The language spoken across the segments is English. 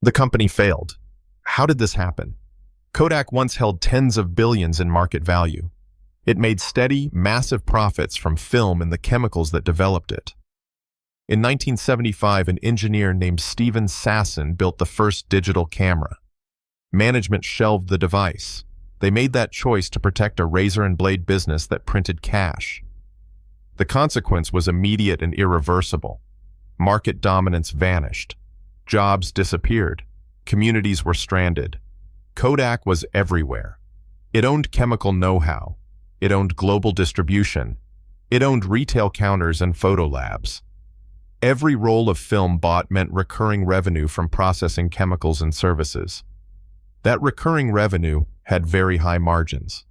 The company failed. How did this happen? Kodak once held tens of billions in market value. It made steady, massive profits from film and the chemicals that developed it. In 1975, an engineer named Stephen Sasson built the first digital camera. Management shelved the device. They made that choice to protect a razor and blade business that printed cash. The consequence was immediate and irreversible. Market dominance vanished. Jobs disappeared. Communities were stranded. Kodak was everywhere. It owned chemical know-how. It owned global distribution. It owned retail counters and photo labs. Every roll of film bought meant recurring revenue from processing chemicals and services. That recurring revenue had very high margins.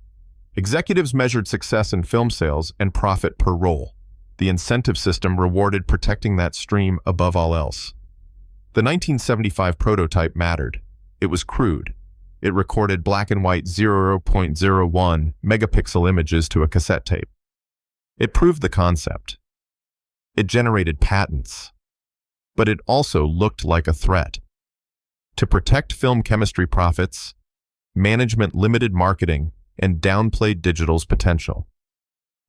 Executives measured success in film sales and profit per roll. The incentive system rewarded protecting that stream above all else. The 1975 prototype mattered. It was crude. It recorded black and white 0.01 megapixel images to a cassette tape. It proved the concept. It generated patents. But it also looked like a threat. To protect film chemistry profits, management limited marketing and downplayed digital's potential.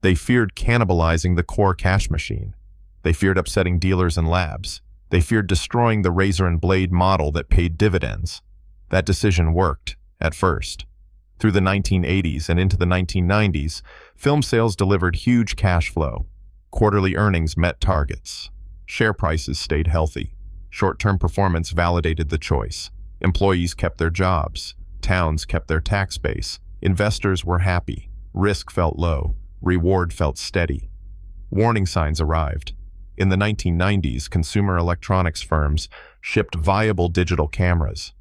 They feared cannibalizing the core cash machine. They feared upsetting dealers and labs. They feared destroying the razor and blade model that paid dividends. That decision worked, at first. Through the 1980s and into the 1990s, film sales delivered huge cash flow. Quarterly earnings met targets. Share prices stayed healthy. Short-term performance validated the choice. Employees kept their jobs. Towns kept their tax base. Investors were happy. Risk felt low. Reward felt steady. Warning signs arrived. In the 1990s, consumer electronics firms shipped viable digital cameras.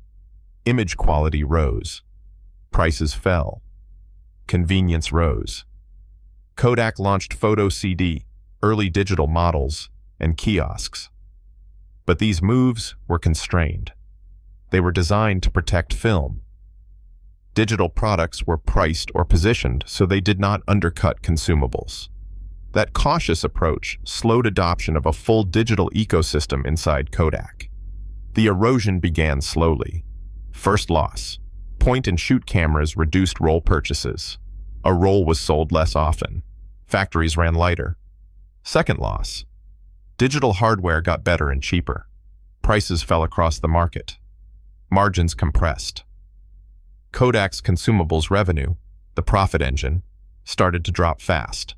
Image quality rose. Prices fell. Convenience rose. Kodak launched photo CD, early digital models, and kiosks. But these moves were constrained. They were designed to protect film. Digital products were priced or positioned so they did not undercut consumables. That cautious approach slowed adoption of a full digital ecosystem inside Kodak. The erosion began slowly. First loss. Point-and-shoot cameras reduced roll purchases. A roll was sold less often. Factories ran lighter. Second loss. Digital hardware got better and cheaper. Prices fell across the market. Margins compressed. Kodak's consumables revenue, the profit engine, started to drop fast.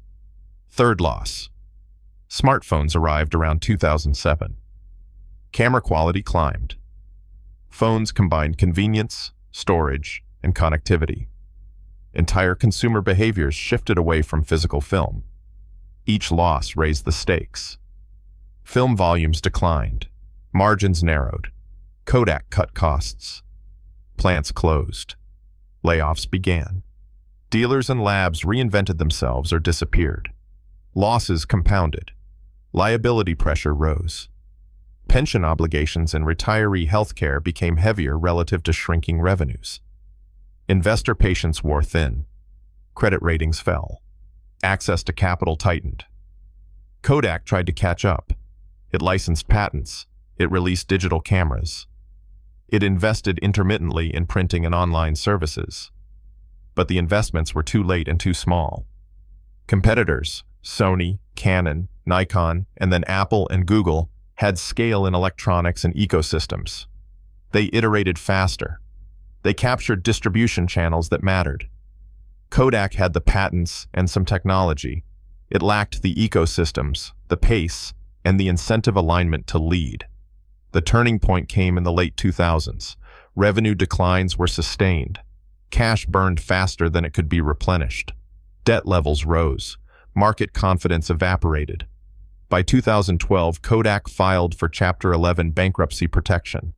Third loss. Smartphones arrived around 2007. Camera quality climbed. Phones combined convenience, storage, and connectivity. Entire consumer behaviors shifted away from physical film. Each loss raised the stakes. Film volumes declined. Margins narrowed. Kodak cut costs. Plants closed. Layoffs began. Dealers and labs reinvented themselves or disappeared. Losses compounded. Liability pressure rose. Pension obligations and retiree health care became heavier relative to shrinking revenues. Investor patience wore thin. Credit ratings fell. Access to capital tightened. Kodak tried to catch up. It licensed patents. It released digital cameras. It invested intermittently in printing and online services. But the investments were too late and too small. Competitors, Sony, Canon, Nikon, and then Apple and Google, had scale in electronics and ecosystems. They iterated faster. They captured distribution channels that mattered. Kodak had the patents and some technology. It lacked the ecosystems, the pace, and the incentive alignment to lead. The turning point came in the late 2000s. Revenue declines were sustained. Cash burned faster than it could be replenished. Debt levels rose. Market confidence evaporated. By 2012, Kodak filed for Chapter 11 bankruptcy protection.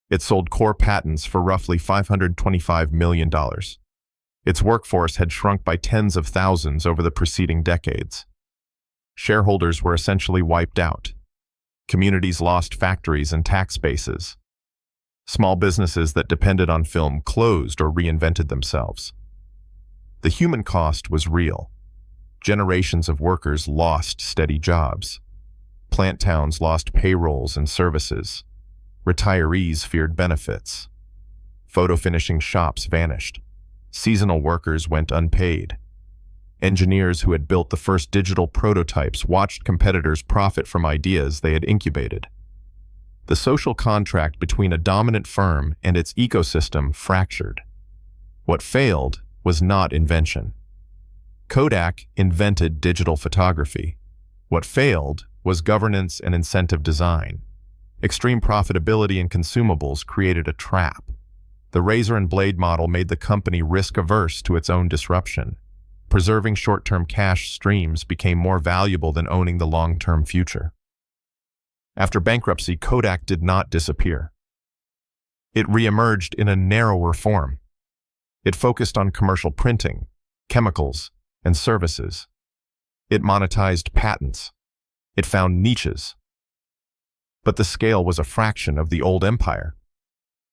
It sold core patents for roughly $525 million. Its workforce had shrunk by tens of thousands over the preceding decades. Shareholders were essentially wiped out. Communities lost factories and tax bases. Small businesses that depended on film closed or reinvented themselves. The human cost was real. Generations of workers lost steady jobs. Plant towns lost payrolls and services. Retirees feared benefits. Photo finishing shops vanished. Seasonal workers went unpaid. Engineers who had built the first digital prototypes watched competitors profit from ideas they had incubated. The social contract between a dominant firm and its ecosystem fractured. What failed was not invention. Kodak invented digital photography. What failed was governance and incentive design. Extreme profitability in consumables created a trap. The razor and blade model made the company risk-averse to its own disruption. Preserving short-term cash streams became more valuable than owning the long-term future. After bankruptcy, Kodak did not disappear. It re-emerged in a narrower form. It focused on commercial printing, chemicals, and services. It monetized patents. It found niches. But the scale was a fraction of the old empire.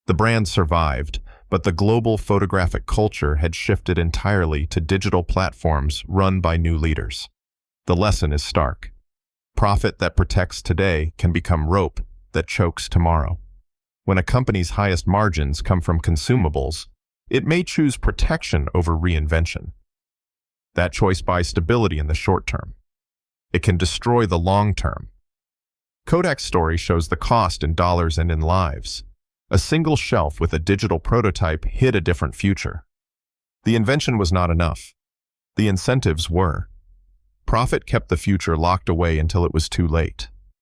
The brand survived, but the global photographic culture had shifted entirely to digital platforms run by new leaders. The lesson is stark. Profit that protects today can become rope that chokes tomorrow. When a company's highest margins come from consumables, it may choose protection over reinvention. That choice buys stability in the short term. It can destroy the long term. Kodak's story shows the cost in dollars and in lives. A single shelf with a digital prototype hid a different future. The invention was not enough. The incentives were. Profit kept the future locked away until it was too late.